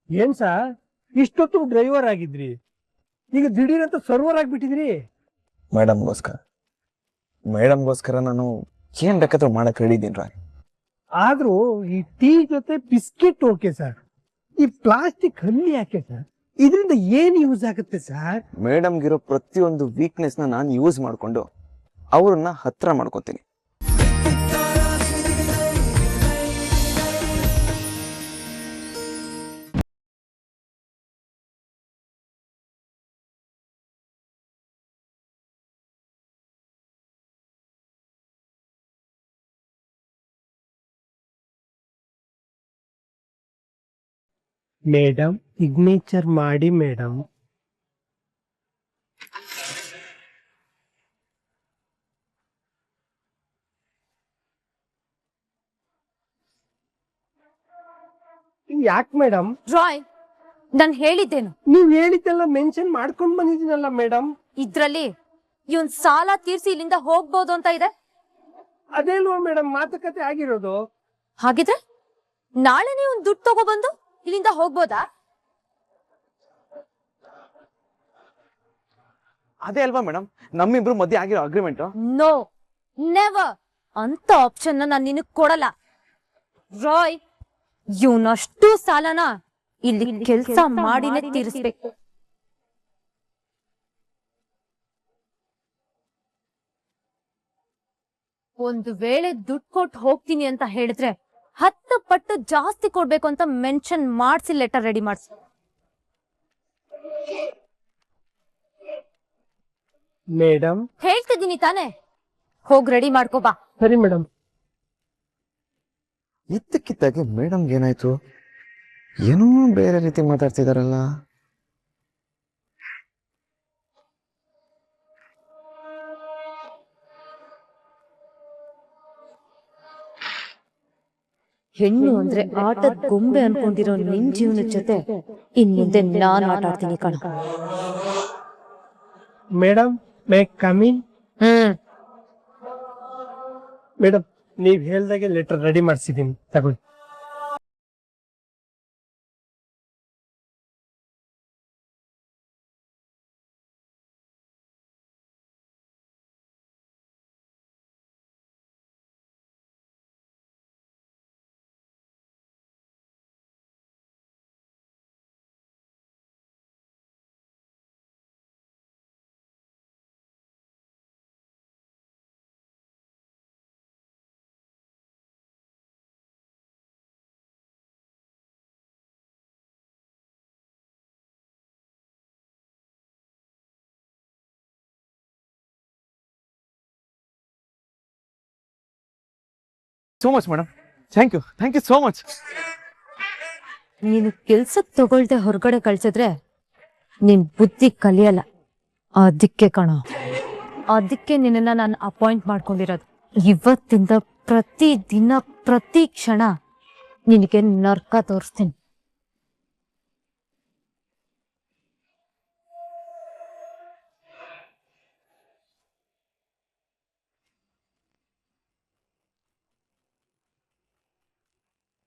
ಏನ್ ಸರ್ ಇಷ್ಟೊತ್ತು ಡ್ರೈವರ್ ಆಗಿದ್ರಿ, ಈಗ ದಿಢೀರ್ ಅಂತ ಸರ್ವರ್ ಆಗ್ಬಿಟ್ಟಿದ್ರಿ? ಮೇಡಮ್ಗೋಸ್ಕರ ನಾನು ಏನ್ ಬೇಕಾದ್ರೂ ಮಾಡಕ್ ಹೇಳಿದ್ದೀನಿ ರಾಯ್. ಆದ್ರೂ ಈ ಟೀ ಜೊತೆ ಬಿಸ್ಕೆಟ್ ಓಕೆ ಸರ್, ಈ ಪ್ಲಾಸ್ಟಿಕ್ ಹಲ್ಲಿ ಯಾಕೆ ಸರ್? ಇದರಿಂದ ಏನ್ ಯೂಸ್ ಆಗುತ್ತೆ ಸರ್? ಮೇಡಮ್ಗಿರೋ ಪ್ರತಿಯೊಂದು ವೀಕ್ನೆಸ್ ನಾನು ಯೂಸ್ ಮಾಡ್ಕೊಂಡು ಅವ್ರನ್ನ ಹತ್ರ ಮಾಡ್ಕೊತೀನಿ. ಮೇಡಮ್ ಸಿಗ್ನೇಚರ್ ಮಾಡಿ ಮೇಡಮ್. ಯಾಕೆ ಮೇಡಮ್? ರಾಯ್, ನಾನ್ ಹೇಳಿದ್ದೇನು? ನೀವ್ ಹೇಳಿದ್ದೆಲ್ಲ ಮೆನ್ಷನ್ ಮಾಡ್ಕೊಂಡ್ ಬಂದಿದ್ದೀನಲ್ಲ ಮೇಡಮ್. ಇದ್ರಲ್ಲಿ ಇವನ್ ಸಾಲ ತೀರ್ಸಿ ಇಲ್ಲಿಂದ ಹೋಗ್ಬೋದು ಅಂತ ಇದೆ. ಅದೇಲ್ವಾ ಮೇಡಮ್ ಮಾತುಕತೆ ಆಗಿರೋದು? ಹಾಗಿದ್ರೆ ನಾಳೆ ನೀವು ದುಡ್ಡು ತಗೊಬಂದು ಇಲ್ಲಿಂದ ಹೋಗ್ಬೋದಾ? ಅದೇ ಅಲ್ವಾ ಮೇಡಮ್ ನಮ್ಮಿಬ್ರು ಮಧ್ಯೆ ಆಗಿರೋ ಅಗ್ರಿಮೆಂಟ್. No, never. ಅಂತ ಆಪ್ಷನ್ ನಾನು ನಿನಗ್ ಕೊಡಲ್ಲ ರಾಯ್. ಇವನಷ್ಟು ಸಾಲನ ಇಲ್ಲಿ ಕೆಲ್ಸ ಮಾಡಿನೇ ತೀರಿಸ್ಬೇಕು. ಒಂದು ವೇಳೆ ದುಡ್ಡು ಕೊಟ್ಟು ಹೋಗ್ತೀನಿ ಅಂತ ಹೇಳಿದ್ರೆ 10 ಪಟ್ಟು ಜಾಸ್ತಿ ಕೊಡ್ಬೇಕು ಅಂತ ಮೆನ್ಷನ್ ಮಾಡಿಸಿ ಲೆಟರ್ ರೆಡಿ ಮಾಡಿಸಿ. ಮೇಡಮ್ ಹೇಳ್ತಿದ್ದೀನಿ ತಾನೆ, ಹೋಗ್ ರೆಡಿ ಮಾಡ್ಕೋ ಬಾ. ಸರಿ ಮೇಡಮ್. ಇದ್ದಕ್ಕಿದ್ದಾಗೆ ಮೇಡಮ್ಗೆ ಏನಾಯ್ತು? ಏನೋ ಬೇರೆ ರೀತಿ ಮಾತಾಡ್ತಿದಾರಲ್ಲ. ಹೆಣ್ಣು ಅಂದ್ರೆ ಆಟದ ಗೊಂಬೆ ಅನ್ಕೊಂಡಿರೋ ನಿನ್ ಜೀವನದ ಜೊತೆ ಇನ್ ಮುಂದೆ ನಾನ್ ಆಟ ಆಡ್ತೀನಿ ಕಣ. Madam may come in? Madam ನೀವ್ ಹೇಳ್ದಾಗೆ ಲೆಟರ್ ರೆಡಿ ಮಾಡಿಸಿದೀನಿ, ತಗೊಳ್ಳಿ. So much madam, thank you so much. ನೀನು ಕೆಲ್ಸಕ್ ತಗೊಳ್ದೆ ಹೊರಗಡೆ ಕಳ್ಸಿದ್ರೆ ನಿನ್ ಬುದ್ಧಿ ಕಲಿಯಲ್ಲ. ಅದಕ್ಕೆ ಕಣ, ಅದಕ್ಕೆ ನಿನ್ನ ನಾನು ಅಪಾಯಿಂಟ್ ಮಾಡ್ಕೊಂಡಿರೋದು. ಇವತ್ತಿಂದ ಪ್ರತಿ ದಿನ ಪ್ರತಿ ಕ್ಷಣ ನಿನಗೆ ನರ್ಕ ತೋರಿಸ್ತೀನಿ.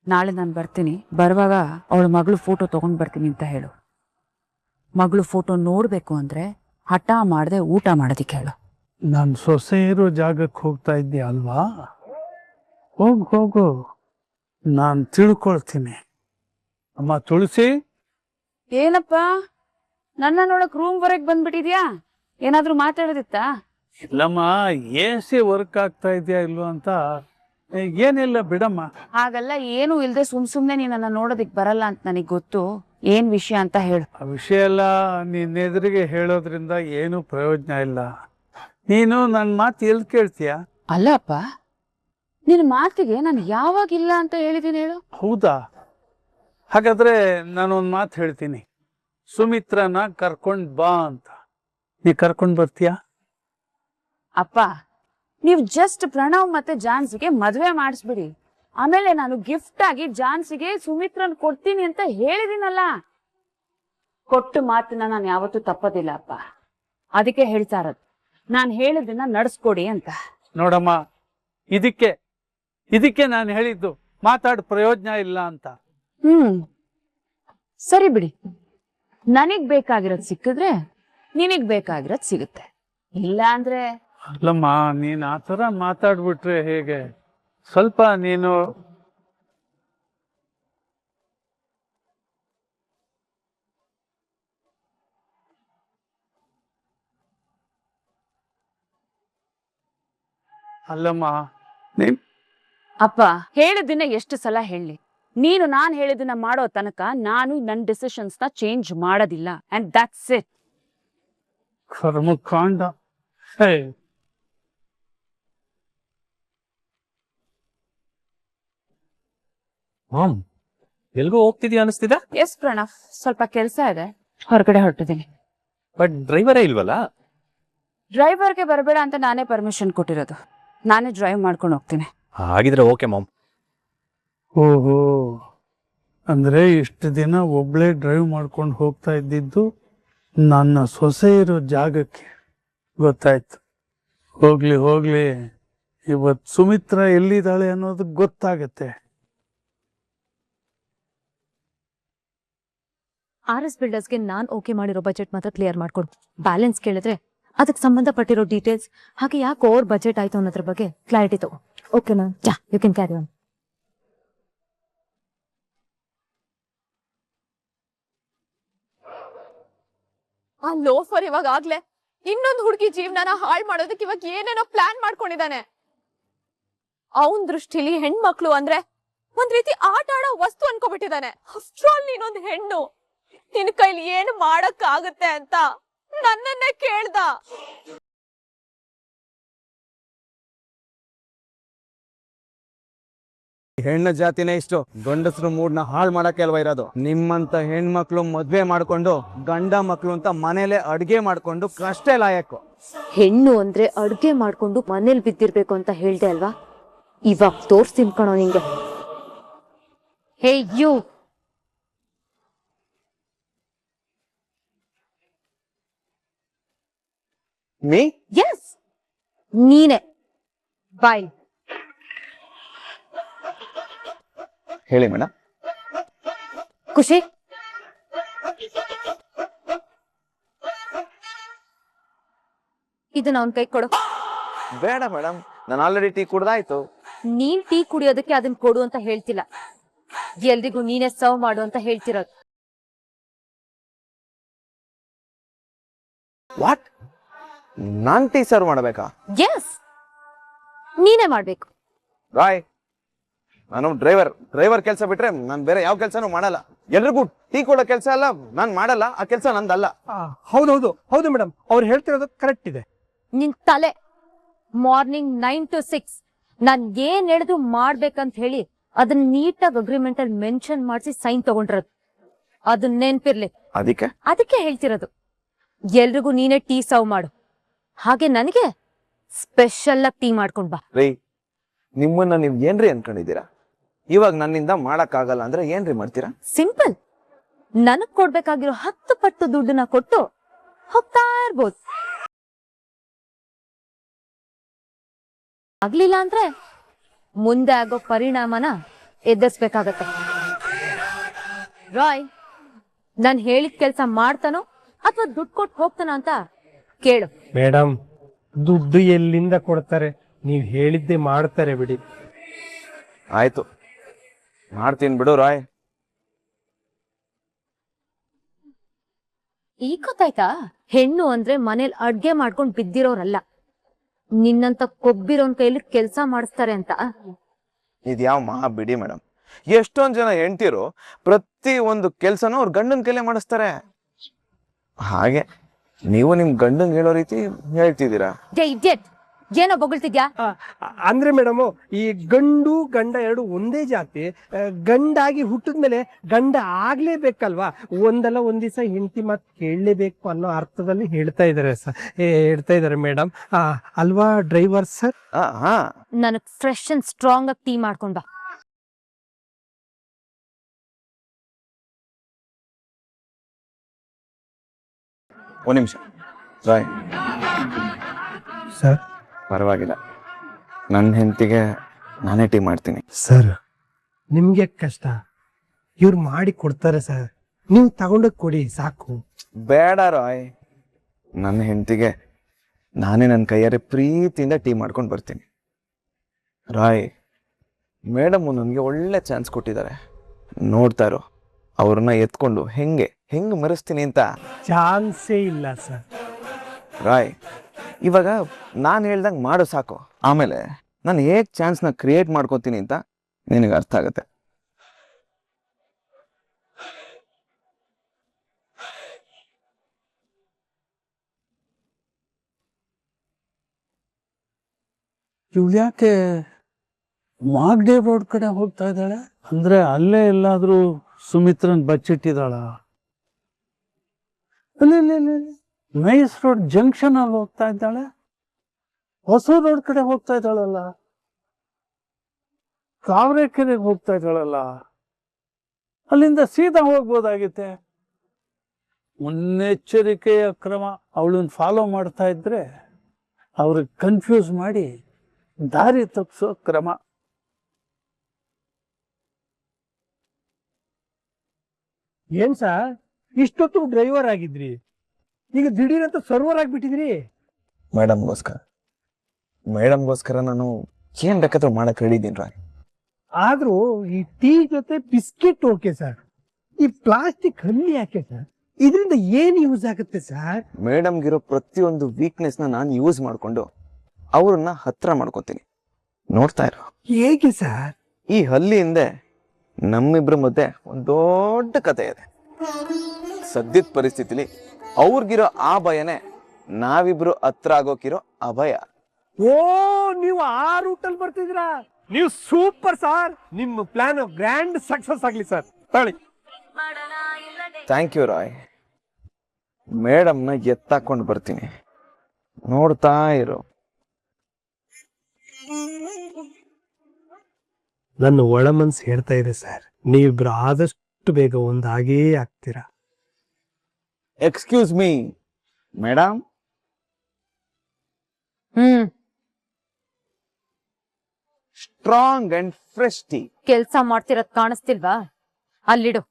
ನಾಳೆ ನಾನು ಬರ್ತೀನಿ. ಬರುವಾಗ ಅವಳ ಮಗಳು ಫೋಟೋ ತಗೊಂಡ್ ಬರ್ತೀನಿ ಅಂತ ಹೇಳು. ಮಗಳು ಫೋಟೋ ನೋಡ್ಬೇಕು ಅಂದ್ರೆ ಹಠ ಮಾಡದೆ ಊಟ ಮಾಡೋದಿಕ್ಕೆ ಹೇಳು. ನಾನು ಸೊಸೆ ಇರೋ ಜಾಗಕ್ಕೆ ಹೋಗ್ತಾ ಇದ್ದೆ ಅಲ್ವಾ? ಹೋಗು, ನಾನು ತಿಳ್ಕೊಳ್ತೀನಿ. ಅಮ್ಮ ತುಳಸಿ. ಏನಪ್ಪ ನನ್ನ ನೋಡಕ್ ರೂಮ್ ವರೆಗೆ ಬಂದ್ಬಿಟ್ಟಿದ್ಯಾ? ಏನಾದ್ರೂ ಮಾತಾಡೋದಿತ್ತಾ? ಇಲ್ಲಮ್ಮ, AC ವರ್ಕ್ ಆಗ್ತಾ ಇದೆಯಾ ಇಲ್ವಾ ಅಂತ. ಏನಿಲ್ಲ ಬಿಡಮ್ಮ. ಹಾಗಲ್ಲ, ಏನು ಇಲ್ದೆ ಸುಮ್ನೆ ನೀನನ್ನ ನೋಡೋದಿಕ್ ಬರಲ್ಲ ಅಂತ ನನಗ್ ಗೊತ್ತು. ಏನ್ ವಿಷಯ ಅಂತ ಹೇಳು. ಆ ವಿಷಯ ಎಲ್ಲ ನಿನ್ನ ಎದುರಿಗೆ ಹೇಳೋದ್ರಿಂದ ಏನು ಪ್ರಯೋಜನ ಇಲ್ಲ. ನೀನು ನನ್ನ ಮಾತು ಎಲ್ಲಿ ಕೇಳ್ತೀಯ? ಅಲ್ಲ ಅಪ್ಪ, ನಿನ್ ಮಾತಿಗೆ ನಾನು ಯಾವಾಗಿಲ್ಲ ಅಂತ ಹೇಳಿದೀನಿ ಹೇಳು. ಹೌದಾ? ಹಾಗಾದ್ರೆ ನಾನೊಂದು ಮಾತು ಹೇಳ್ತೀನಿ. ಸುಮಿತ್ರನ ಕರ್ಕೊಂಡ್ ಬಾ ಅಂತ. ನೀ ಕರ್ಕೊಂಡ್ ಬರ್ತೀಯಾ? ಅಪ್ಪ, ನೀವು ಜಸ್ಟ್ ಪ್ರಣವ್ ಮತ್ತೆ ಜಾನ್ಸಿಗೆ ಮದ್ವೆ ಮಾಡಿಸ್ಬಿಡಿ. ಆಮೇಲೆ ನಾನು ಗಿಫ್ಟ್ ಆಗಿ ಜಾನ್ಸಿಗೆ ಸುಮಿತ್ರನ್ ಕೊಡ್ತೀನಿ ಅಂತ ಹೇಳಿದೀನಲ್ಲ. ಕೊಟ್ಟು ಮಾತನ್ನ ನಾನು ಯಾವತ್ತೂ ತಪ್ಪೋದಿಲ್ಲ ಅಪ್ಪ. ಅದಕ್ಕೆ ಹೇಳ್ತಾ ಇರೋದು, ನಾನು ಹೇಳಿದ್ದನ್ನ ನಡ್ಸ್ಕೊಡಿ ಅಂತ. ನೋಡಮ್ಮ, ಇದಕ್ಕೆ ನಾನು ಹೇಳಿದ್ದು ಮಾತಾಡ್ ಪ್ರಯೋಜನ ಇಲ್ಲ ಅಂತ. ಸರಿ ಬಿಡಿ, ನನಗ್ ಬೇಕಾಗಿರೋದ್ ಸಿಕ್ಕಿದ್ರೆ ನಿನಗ್ ಬೇಕಾಗಿರೋದ್ ಸಿಗುತ್ತೆ, ಇಲ್ಲ ಅಂದ್ರೆ ಅಲ್ಲಮ್ಮ, ನೀನ್ ಆ ಥರ ಮಾತಾಡ್ಬಿಟ್ರೆ ಹೇಗೆ? ಸ್ವಲ್ಪ ನೀನು ಅಲ್ಲಮ್ಮ ನೀನ್ ಅಪ್ಪ ಹೇಳಿದ್ದನ್ನ ಎಷ್ಟು ಸಲ ಹೇಳಿ, ನೀನು ನಾನ್ ಹೇಳಿದ್ದನ್ನ ಮಾಡೋ ತನಕ ನಾನು ನನ್ನ ಡಿಸಿಷನ್ಸ್ ನ ಚೇಂಜ್ ಮಾಡೋದಿಲ್ಲ. And that's it. ಕರ್ಮಕಾಂಡ. ಹೇ, ಮಾಮ್ ಎಲ್ಗೋ ಹೋಗ್ತಿದ್ಯಾ ಅನಿಸ್ತಿದೆ. ಎಸ್ ಪ್ರಣವ್, ಸ್ವಲ್ಪ ಕೆಲಸ ಇದೆ, ಹೊರಗಡೆ ಹೊರಟಿದ್ದೀನಿ. ಬಟ್ ಡ್ರೈವರೇ ಇಲ್ವಲ್ಲ. ಡ್ರೈವರ್ಗೆ ಬರಬೇಡ ಅಂತ ನಾನೇ ಪರ್ಮಿಷನ್ ಕೊಟ್ಟಿರೋದು, ನಾನೇ ಡ್ರೈವ್ ಮಾಡ್ಕೊಂಡು ಹೋಗ್ತೀನಿ. ಹಾಗಿದ್ರೆ ಓಕೆ ಮಾಮ್. ಓಹೋ, ಅಂದ್ರೆ ಇಷ್ಟು ದಿನ ಒಬ್ಳೆ ಡ್ರೈವ್ ಮಾಡ್ಕೊಂಡು ಹೋಗ್ತಾ ಇದ್ದಿದ್ದು ನನ್ನ ಸೊಸೆ ಇರೋ ಜಾಗಕ್ಕೆ. ಗೊತ್ತಾಯ್ತು. ಹೋಗ್ಲಿ ಹೋಗ್ಲಿ, ಇವತ್ ಸುಮಿತ್ರಾ ಎಲ್ಲಿದ್ದಾಳೆ ಅನ್ನೋದು ಗೊತ್ತಾಗತ್ತೆ. RS ಬಿಲ್ಡರ್ಸ್ಗೆ ನಾನ್ ಓಕೆ ಮಾಡಿರೋ ಬಜೆಟ್ ಮಾತ್ರ ಕ್ಲಿಯರ್ ಮಾಡ್ಕೊಡು. ಬ್ಯಾಲೆನ್ಸ್ ಕೇಳಿದ್ರೆ ಅದಕ್ಕೆ ಸಂಬಂಧಪಟ್ಟಿರೋ ಡೀಟೇಲ್ಸ್, ಹಾಗೆ ಯಾಕೆ ಓವರ್ ಬಜೆಟ್ ಆಯ್ತು ಅನ್ನೋದ್ರ ಬಗ್ಗೆ ಕ್ಲಾರಿಟಿ ತಗೋ. ಓಕೆನಾ? ಯಾ, ಯು ಕ್ಯಾನ್ ಕ್ಯಾರಿ ಆನ್. ಆ ಲೋಫರ್ ಇವಾಗ ಆಗ್ಲೇ ಇನ್ನೊಂದು ಹುಡುಗಿ ಜೀವನನ ಹಾಳು ಮಾಡೋದಕ್ಕೆ ಇವಾಗ ಏನೇನೋ ಪ್ಲಾನ್ ಮಾಡ್ಕೊಂಡಿದ್ದಾನೆ. ಅವನ್ ದೃಷ್ಟಿಲಿ ಹೆಣ್ಮಕ್ಳು ಅಂದ್ರೆ ಒಂದ್ ರೀತಿ ಆಟ ಆಡೋ ವಸ್ತು ಅನ್ಕೋಬಿಟ್ಟಿದ್ದಾನೆ. ಆಫ್ಟರ್ ಆಲ್ ನೀನೊಂದ್ ಹೆಣ್ಣು, ನಿನ್ ಕೈಲಿ ಏನು ಮಾಡಕ್ ಆಗತ್ತೆ ಅಂತ ನನ್ನನ್ನೇ ಕೇಳ್ದ. ಹೆಣ್ಣು ಜಾತಿನೇ ಇಷ್ಟು ಗಂಡಸರು ಮೂಡ್ನ ಹಾಳು ಮಾಡಕ್ಕೆ ಅಲ್ವಾ ಇರೋದು. ನಿಮ್ಮಂತ ಹೆಣ್ಮಕ್ಳು ಮದ್ವೆ ಮಾಡ್ಕೊಂಡು ಗಂಡ ಮಕ್ಳು ಅಂತ ಮನೇಲೆ ಅಡ್ಗೆ ಮಾಡ್ಕೊಂಡು ಕಷ್ಟೇ ಲಾಯಕ್ಕು. ಹೆಣ್ಣು ಅಂದ್ರೆ ಅಡ್ಗೆ ಮಾಡ್ಕೊಂಡು ಮನೇಲಿ ಬಿದ್ದಿರ್ಬೇಕು ಅಂತ ಹೇಳ್ದೆ ಅಲ್ವಾ? ಇವಾಗ ತೋರ್ಸ್ತೀನಿ ಕಣೋ ನಿಂಗೆ. Hey you, me? ಎಸ್, ನೀನೆ. ಬಾಯ್. ಹೇಳಿ ಮೇಡಮ್. ಖುಷಿ, ಇದನ್ನ ಅವನ್ ಕೈ ಕೊಡು. ಬೇಡ ಮೇಡಮ್, ನಾನು ಆಲ್ರೆಡಿ ಟೀ ಕುಡ್ದಾಯ್ತು. ನೀನ್ ಟೀ ಕುಡಿಯೋದಕ್ಕೆ ಅದನ್ನ ಕೊಡು ಅಂತ ಹೇಳ್ತಿಲ್ಲ, ಎಲ್ರಿಗೂ ನೀನೇ ಸರ್ವ್ ಮಾಡು ಅಂತ ಹೇಳ್ತಿರೋದು. ವಾಟ್? ನಾನ್ ಟೀ ಸರ್ವ್ ಮಾಡಬೇಕಾ? ಎಸ್, ನೀನೇ ಮಾಡ್ಬೇಕು. ರಾಯ್, ನಾನು ಡ್ರೈವರ್ ಕೆಲಸ ಬಿಟ್ರೆ ನಾನು ಬೇರೆ ಯಾವ ಕೆಲಸನೂ ಮಾಡಲ್ಲ. ಎಲ್ರಿಗೂ ಟೀ ಕೊಡೋ ಕೆಲಸ ಅಲ್ಲ ನಾನ್ ಮಾಡಲ್ಲ, ಆ ಕೆಲಸ ನಂದಲ್ಲ. ಹೌದೌದು ಹೌದು ಮೇಡಮ್, ಅವ್ರು ಹೇಳ್ತಿರೋದು ಕರೆಕ್ಟ್ ಇದೆ. ನಿನ್ ತಲೆ ಮಾರ್ನಿಂಗ್ 9 to 6 ನಾನ್ ಏನ್ ಹೇಳಿದ್ರು ಮಾಡ್ಬೇಕಂತ ಹೇಳಿ ಅದನ್ನ ನೀಟಾಗಿ ಅಗ್ರಿಮೆಂಟ್ ಅಲ್ಲಿ ಮೆನ್ಷನ್ ಮಾಡಿಸಿ ಸೈನ್ ತಗೊಂಡಿರೋದು. ಅದನ್ನ ನೆನ್ಪಿರ್ಲಿ. ಅದಕ್ಕೆ ಹೇಳ್ತಿರೋದು, ಎಲ್ರಿಗೂ ನೀನೇ ಟೀ ಸರ್ವ್ ಮಾಡು, ಹಾಗೆ ನನಗೆ ಸ್ಪೆಷಲ್ ಆಗಿ ಟೀ ಮಾಡ್ಕೊಂಡ್ ಬಾ. ರೀ, ನಿಮ್ಮನ್ನ ನೀವ್ ಏನ್ರಿ ಅನ್ಕೊಂಡಿದ್ದೀರಾ? ಇವಾಗ ನನ್ನಿಂದ ಮಾಡಕ್ ಆಗಲ್ಲ ಅಂದ್ರೆ ಏನ್ರಿ ಮಾಡ್ತೀರಾ? ಸಿಂಪಲ್, ನನಗ್ ಕೊಡ್ಬೇಕಾಗಿರೋ 10 ಪಟ್ಟು ದುಡ್ಡನ್ನ ಕೊಟ್ಟು ಹೋಗ್ತಾ ಇರ್ಬೋದು. ಆಗ್ಲಿಲ್ಲ ಅಂದ್ರೆ ಮುಂದೆ ಆಗೋ ಪರಿಣಾಮನ ಎದುರಿಸ್ಬೇಕಾಗತ್ತೆ. ರಾಯ್, ನಾನ್ ಹೇಳಿದ ಕೆಲ್ಸ ಮಾಡ್ತಾನೋ ಅಥವಾ ದುಡ್ಡು ಕೊಟ್ಟು ಹೋಗ್ತಾನ ಅಂತ ಕೇಳು. ಮೇಡಮ್, ದುಡ್ಡು ಎಲ್ಲಿಂದ ಕೊಡ್ತಾರೆ? ನೀವ್ ಹೇಳಿದ್ದೆ ಮಾಡ್ತಾರೆ ಬಿಡಿ. ಆಯ್ತು, ಮಾಡ್ತೀನಿ ಬಿಡು ರಾಯ್. ಈಗ ಗೊತ್ತಾಯ್ತಾ? ಹೆಣ್ಣು ಅಂದ್ರೆ ಮನೇಲಿ ಅಡ್ಗೆ ಮಾಡ್ಕೊಂಡ್ ಬಿದ್ದಿರೋರಲ್ಲ, ನಿನ್ನಂತ ಕೊಬ್ಬಿರೋನ್ ಕೈಲಿ ಕೆಲ್ಸ ಮಾಡಿಸ್ತಾರೆ ಅಂತ. ಇದ್ಯಾವ ಮಹಾ ಬಿಡಿ ಮೇಡಮ್. ಎಷ್ಟೊಂದ್ ಜನ ಹೆಂಡ್ತಿರು ಪ್ರತಿ ಒಂದು ಕೆಲ್ಸನೂ ಅವ್ರ ಗಂಡನ್ ಕೈಲೇ ಮಾಡಿಸ್ತಾರೆ. ಹಾಗೆ ನೀವು ನಿಮ್ ಗಂಡಂಗ್ ಹೇಳೋ ರೀತಿ ಹೇಳ್ತಿದ್ದೀರಾ. ಏನೋ ಬೊಗಳ್ತಿದ್ಯಾ? ಅಂದ್ರೆ ಮೇಡಮ್, ಈ ಗಂಡು ಗಂಡ ಎರಡು ಒಂದೇ ಜಾತಿ. ಗಂಡಾಗಿ ಹುಟ್ಟಿದ್ಮೇಲೆ ಗಂಡ ಆಗ್ಲೇಬೇಕಲ್ವಾ? ಒಂದಲ್ಲ ಒಂದ್ ದಿವಸ ಹೆಂಡತಿ ಮಾತು ಕೇಳಲೇಬೇಕು ಅನ್ನೋ ಅರ್ಥದಲ್ಲಿ ಹೇಳ್ತಾ ಇದಾರೆ ಮೇಡಮ್. ಅಲ್ವಾ ಡ್ರೈವರ್ ಸರ್? ನನಗ್ ಫ್ರೆಶ್ ಅಂಡ್ ಸ್ಟ್ರಾಂಗ್ ಆಗಿ ಟೀ ಮಾಡ್ಕೊಂಡ್ ಬಾ. ಒಂದ್ ನಿಮಿಷ ರಾಯ್. ಸರ್ ಪರವಾಗಿಲ್ಲ, ನನ್ನ ಹೆಂಡತಿಗೆ ನಾನೇ ಟೀ ಮಾಡ್ತೀನಿ. ಸರ್, ನಿಮ್ಗೆ ಕಷ್ಟ, ಇವ್ರು ಮಾಡಿ ಕೊಡ್ತಾರೆ ಸರ್. ನೀವು ತಗೊಂಡೋಗಿ ಕೊಡಿ ಸಾಕು. ಬೇಡ ರಾಯ್, ನನ್ನ ಹೆಂಡತಿಗೆ ನಾನೇ ನನ್ನ ಕೈಯಾರೆ ಪ್ರೀತಿಯಿಂದ ಟೀ ಮಾಡ್ಕೊಂಡು ಬರ್ತೀನಿ. ರಾಯ್, ಮೇಡಮ್ ನನಗೆ ಒಳ್ಳೆ ಚಾನ್ಸ್ ಕೊಟ್ಟಿದ್ದಾರೆ, ನೋಡ್ತಾ ಇರೋ ಅವ್ರನ್ನ ಎತ್ಕೊಂಡು ಹೆಂಗೆ ಮರೆಸ್ತೀನಿ ಅಂತ. ಚಾನ್ಸೇ ಇಲ್ಲ ಸರ್. ರಾಯ್, ಇವಾಗ ನಾನು ಹೇಳ್ದಂಗೆ ಮಾಡು ಸಾಕು, ಆಮೇಲೆ ನಾನು ಹೇಗೆ ಚಾನ್ಸ್ನ ಕ್ರಿಯೇಟ್ ಮಾಡ್ಕೋತೀನಿ ಅಂತ ನಿನಗೆ ಅರ್ಥ ಆಗುತ್ತೆ. ಯಾಕೆ ಮಾಗಡಿ ರೋಡ್ ಕಡೆ ಹೋಗ್ತಾ ಇದ್ದಾಳೆ? ಅಂದ್ರೆ ಅಲ್ಲೇ ಎಲ್ಲಾದ್ರೂ ಸುಮಿತ್ರನ್ ಬಚ್ಚಿಟ್ಟಿದ್ದಾಳ? ಮೈಸ್ ರೋಡ್ ಜಂಕ್ಷನ್ ಅಲ್ಲಿ ಹೋಗ್ತಾ ಇದ್ದಾಳೆ, ಹೊಸೂರು ರೋಡ್ ಕಡೆ ಹೋಗ್ತಾ ಇದ್ದಾಳಲ್ಲ, ಕಾವರೆಕೆರೆಗೆ ಹೋಗ್ತಾ ಇದ್ದಾಳಲ್ಲ, ಅಲ್ಲಿಂದ ಸೀದಾ ಹೋಗ್ಬೋದಾಗಿತ್ತೆ. ಮುನ್ನೆಚ್ಚರಿಕೆಯ ಕ್ರಮ. ಅವಳನ್ನ ಫಾಲೋ ಮಾಡ್ತಾ ಇದ್ರೆ ಅವ್ರಿಗೆ ಕನ್ಫ್ಯೂಸ್ ಮಾಡಿ ದಾರಿ ತಪ್ಪಿಸೋ ಕ್ರಮ. ಏನ್ ಸರ್, ಇಷ್ಟೊತ್ತು ಡ್ರೈವರ್ ಆಗಿದ್ರಿ, ಈಗ ದಿಢೀರಂತ ಸರ್ವರ್ ಆಗ್ಬಿಟ್ಟಿದ್ರಿ. ಮೇಡಮ್ಗೋಸ್ಕರ ನಾನು ಏನ್ ಬೇಕಾದ್ರೂ ಮಾಡಕ್ ಹೇಳಿದ್ದೀನಿ ರಾಯ್. ಆದ್ರೂ ಈ ಟೀ ಜೊತೆ ಬಿಸ್ಕೆಟ್ ಓಕೆ ಸರ್, ಈ ಪ್ಲಾಸ್ಟಿಕ್ ಹಲ್ಲಿ ಯಾಕೆ ಸರ್? ಇದರಿಂದ ಏನ್ ಯೂಸ್ ಆಗುತ್ತೆ ಸರ್? ಮೇಡಮ್ಗಿರೋ ಪ್ರತಿಯೊಂದು ವೀಕ್ನೆಸ್ನ ನಾನು ಯೂಸ್ ಮಾಡ್ಕೊಂಡು ಅವ್ರನ್ನ ಹತ್ರ ಮಾಡ್ಕೊತೀನಿ, ನೋಡ್ತಾ ಇರೋ. ಹೇಗೆ ಸರ್? ಈ ಹಲ್ಲಿ ಹಿಂದೆ ನಮ್ಮಿಬ್ರ ಮಧ್ಯೆ ಒಂದು ದೊಡ್ಡ ಕತೆ ಇದೆ. ಸದ್ಯದ ಪರಿಸ್ಥಿತಿಲಿ ಅವ್ರಿಗಿರೋ ಆ ಭಯನೇ ನಾವಿಬ್ರು ಹತ್ರ ಆಗೋಕಿರೋ ಅಭಯ. ಓ, ನೀವು ಆ ರೂಟಲ್ಲಿ ಬರ್ತಿದ್ರಾ? ನೀವು ಸೂಪರ್ ಸರ್. ನಿಮ್ಮ ಪ್ಲಾನ್ ಗ್ರ್ಯಾಂಡ್ ಸಕ್ಸಸ್ ಆಗ್ಲಿ ಸರ್. ತಗೊಳ್ಳಿ. Thank you Roy. ಮೇಡಮ್ನ ಎತ್ತಾಕೊಂಡು ಬರ್ತೀನಿ, ನೋಡ್ತಾ ಇರೋ. ನನ್ನ ಒಳ ಮನ್ಸು ಹೇಳ್ತಾ ಇದೆ ಸರ್, ನೀವಿಬ್ರು ಆದಷ್ಟು ಬೇಗ ಒಂದಾಗೇ ಆಗ್ತೀರಾ. Excuse me madam. Strong and fresh tea. ಕೆಲ್ಸ ಮಾಡ್ತಿರೋದ್ ಕಾಣಿಸ್ತಿಲ್ವಾ? ಅಲ್ಲಿಡು.